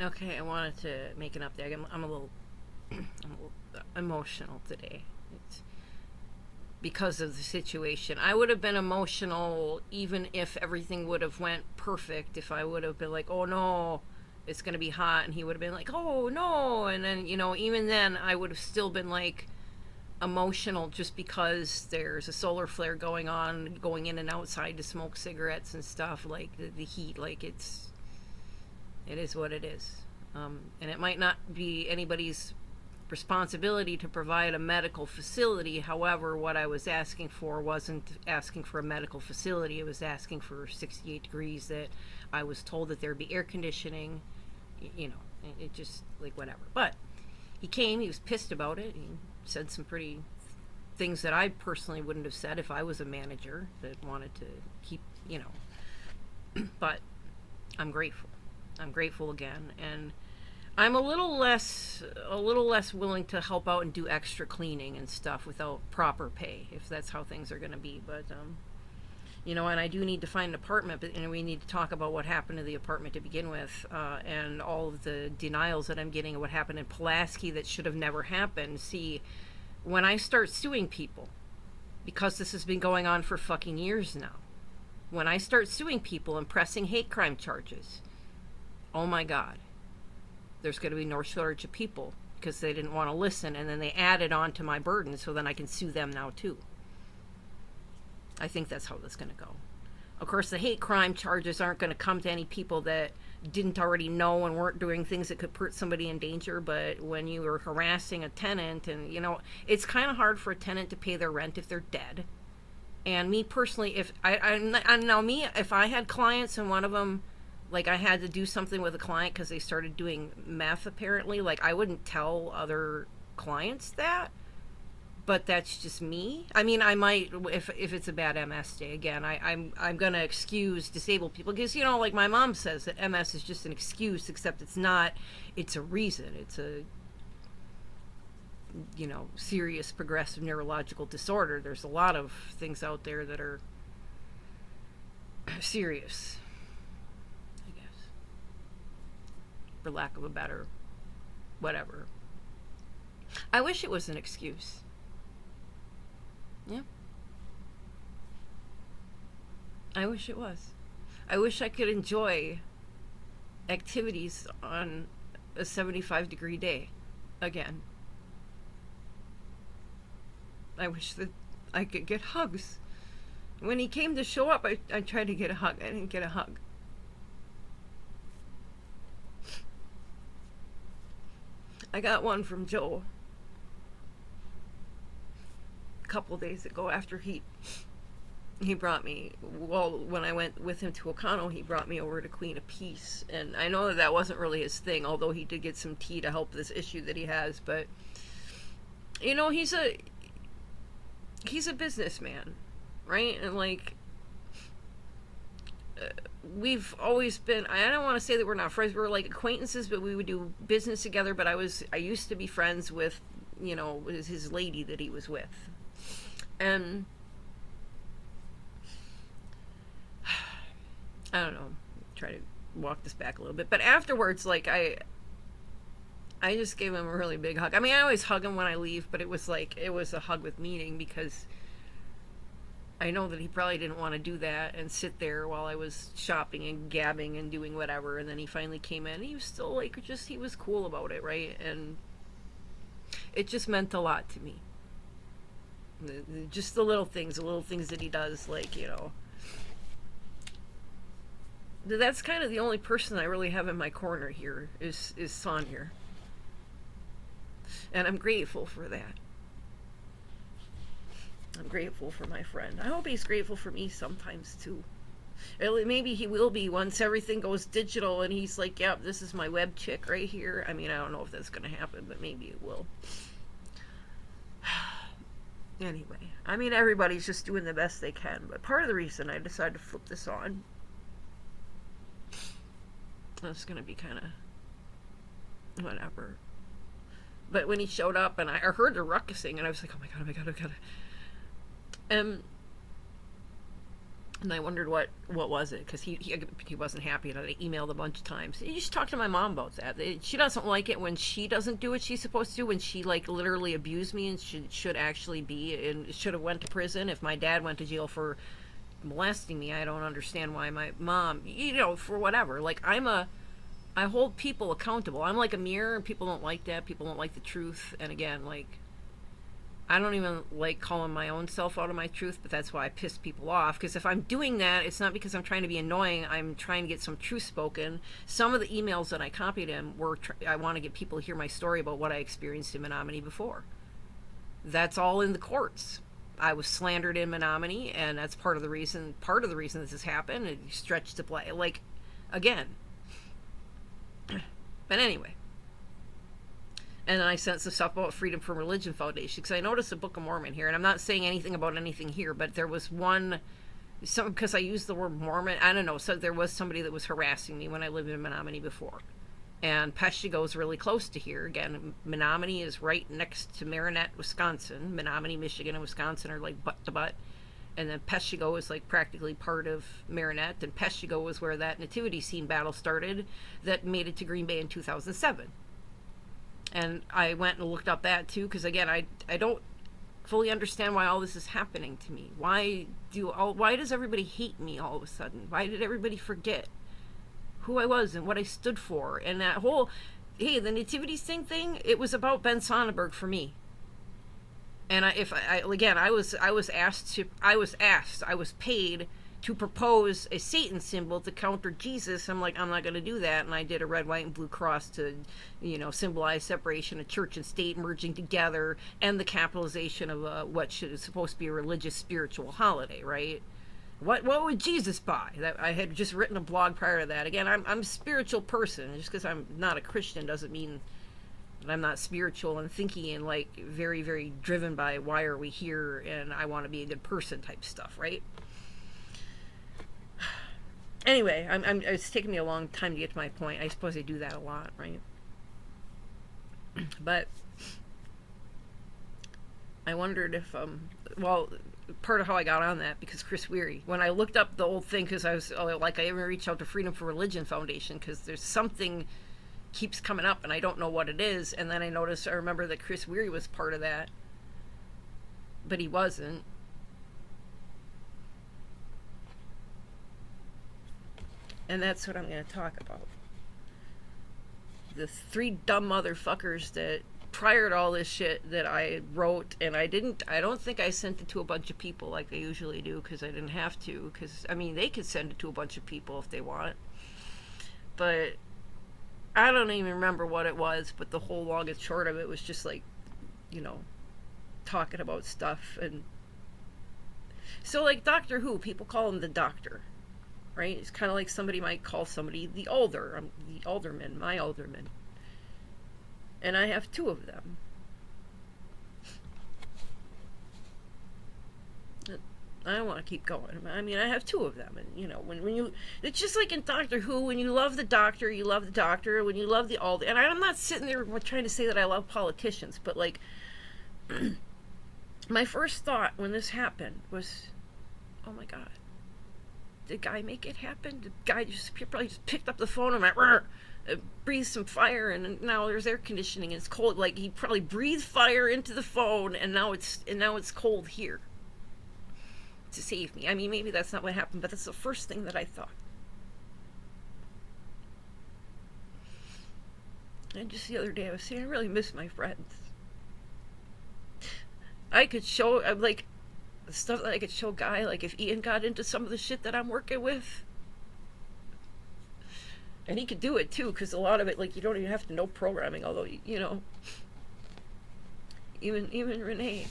Okay, I wanted to make an update. I'm a little, I'm a little emotional today. It's because of the situation. I would have been emotional even if everything would have went perfect. If I would have been like, "Oh no, it's gonna be hot," and he would have been like, "Oh no," and then even then, I would have still been like emotional just because there's a solar flare going in and outside to smoke cigarettes and stuff. Like the heat, like it is what it is. And it might not be anybody's responsibility to provide a medical facility. However, what I was asking for wasn't asking for a medical facility. It was asking for 68 degrees, that I was told that there'd be air conditioning. It just, like, whatever. But he came, he was pissed about it. He said some pretty things that I personally wouldn't have said if I was a manager that wanted to keep, but I'm grateful. I'm grateful again, and I'm a little less willing to help out and do extra cleaning and stuff without proper pay, if that's how things are going to be. But and I do need to find an apartment, but we need to talk about what happened to the apartment to begin with, and all of the denials that I'm getting, and what happened in Pulaski that should have never happened. See, when I start suing people, because this has been going on for fucking years now, when I start suing people and pressing hate crime charges, oh my God, there's going to be no shortage of people because they didn't want to listen, and then they added on to my burden, so then I can sue them now too. I think that's how this is going to go. Of course, the hate crime charges aren't going to come to any people that didn't already know and weren't doing things that could put somebody in danger. But when you are harassing a tenant, and it's kind of hard for a tenant to pay their rent if they're dead. And me personally, if if I had clients and one of them, like, I had to do something with a client because they started doing meth apparently, like, I wouldn't tell other clients that. But that's just me. I mean, I might, if it's a bad MS day. Again, I'm gonna excuse disabled people because like my mom says, that MS is just an excuse, except it's not. It's a reason. It's a serious progressive neurological disorder. There's a lot of things out there that are serious, I guess, for lack of a better whatever. I wish it was an excuse. Yeah. I wish it was. I wish I could enjoy activities on a 75-degree day again. I wish that I could get hugs. When he came to show up, I tried to get a hug. I didn't get a hug. I got one from Joe a couple days ago after he brought me, well, when I went with him to Okano, he brought me over to Queen of Peace. And I know that wasn't really his thing, although he did get some tea to help this issue that he has. But he's a businessman, right? And like, we've always been, I don't want to say that we're not friends, we're like acquaintances, but we would do business together. But I used to be friends with his lady that he was with. And I don't know, try to walk this back a little bit. But afterwards, like, I just gave him a really big hug. I mean, I always hug him when I leave, but it was a hug with meaning, because I know that he probably didn't want to do that and sit there while I was shopping and gabbing and doing whatever. And then he finally came in, and he was still like, he was cool about it, right? And it just meant a lot to me. Just the little things that he does, like, that's kind of the only person I really have in my corner here is Son here. And I'm grateful for that. I'm grateful for my friend. I hope he's grateful for me sometimes too. Maybe he will be once everything goes digital and he's like, yep, this is my web chick right here. I mean, I don't know if that's going to happen, but maybe it will. Anyway, I mean, everybody's just doing the best they can, but part of the reason I decided to flip this on, that's going to be kind of whatever. But when he showed up and I heard the ruckusing, and I was like, oh my god, And I wondered what was it, because he wasn't happy, and I emailed a bunch of times. You should talk to my mom about that. She doesn't like it when she doesn't do what she's supposed to do, when she like literally abused me, and should actually be and should have went to prison. If my dad went to jail for molesting me, I don't understand why my mom, for whatever. Like I hold people accountable. I'm like a mirror, and people don't like that. People don't like the truth. And again, like, I don't even like calling my own self out of my truth, but that's why I piss people off. Because if I'm doing that, it's not because I'm trying to be annoying. I'm trying to get some truth spoken. Some of the emails that I copied him were, I want to get people to hear my story about what I experienced in Menominee before. That's all in the courts. I was slandered in Menominee, and that's part of the reason this has happened. It stretched to play. Like, again. But anyway. And then I sent some stuff about Freedom from Religion Foundation, because I noticed the Book of Mormon here, and I'm not saying anything about anything here, but there was because I used the word Mormon, I don't know, so there was somebody that was harassing me when I lived in Menominee before. And Peshtigo is really close to here. Again, Menominee is right next to Marinette, Wisconsin. Menominee, Michigan, and Wisconsin are like butt to butt. And then Peshtigo is like practically part of Marinette, and Peshtigo was where that nativity scene battle started that made it to Green Bay in 2007. And I went and looked up that too, because again, I don't fully understand why all this is happening to me. Why does everybody hate me all of a sudden? Why did everybody forget who I was and what I stood for? And that whole, hey, the nativity scene thing, it was about Ben Sonnenberg for me. And I was paid to propose a Satan symbol to counter Jesus. I'm like, I'm not going to do that. And I did a red, white, and blue cross to, symbolize separation of church and state merging together, and the capitalization of what is supposed to be a religious, spiritual holiday, right? What would Jesus buy? That I had just written a blog prior to that. Again, I'm a spiritual person. Just because I'm not a Christian doesn't mean that I'm not spiritual and thinking and like very, very driven by why are we here and I want to be a good person type stuff, right? Anyway, it's taken me a long time to get to my point. I suppose I do that a lot, right? But I wondered if, part of how I got on that, because Chris Weary, when I looked up the old thing, because I even reached out to Freedom for Religion Foundation, because there's something keeps coming up, and I don't know what it is, and then I remember that Chris Weary was part of that, but he wasn't. And that's what I'm going to talk about. The 3 dumb motherfuckers that, prior to all this shit that I wrote, and I don't think I sent it to a bunch of people like I usually do, because I didn't have to, because, they could send it to a bunch of people if they want. But I don't even remember what it was, but the whole long and short of it was just like, talking about stuff. And so, like, Doctor Who, people call him the Doctor. Right? It's kind of like somebody might call somebody the Alder. I'm the Alderman, my Alderman. And I have 2 of them. I don't want to keep going. I have 2 of them. And, when you... It's just like in Doctor Who, when you love the Doctor, you love the Doctor. When you love the Alder... And I'm not sitting there trying to say that I love politicians, but, like... my first thought when this happened was, oh my God. Did guy make it happen? The guy probably just picked up the phone and went, breathed some fire, and now there's air conditioning and it's cold. Like, he probably breathed fire into the phone, and now it's cold here to save me. Maybe that's not what happened, but that's the first thing that I thought. And just the other day I was saying, I really miss my friends. I could show, stuff that I could show Guy, like if Ian got into some of the shit that I'm working with. And he could do it too, because a lot of it, like, you don't even have to know programming, although, even Renee,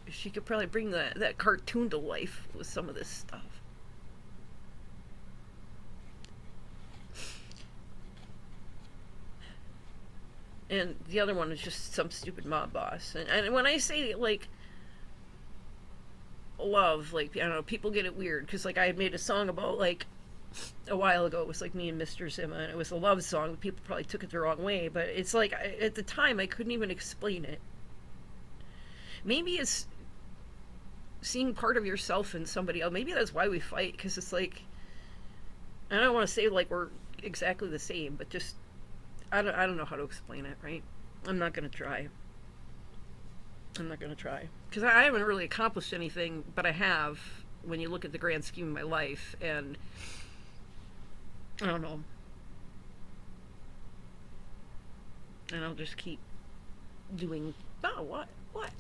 she could probably bring that cartoon to life with some of this stuff. And the other one is just some stupid mob boss. And when I say, like, love, like, I don't know, people get it weird, because, like, I had made a song about, like, a while ago, it was, like, me and Mr. Zimmer, and it was a love song, people probably took it the wrong way, but it's, like, at the time, I couldn't even explain it. Maybe it's seeing part of yourself in somebody else. Maybe that's why we fight, because it's like, I don't want to say like we're exactly the same, but just I don't know how to explain it, right? I'm not gonna try. I'm not gonna try because I haven't really accomplished anything, but I have when you look at the grand scheme of my life, and I don't know. And I'll just keep doing. Oh, what? What?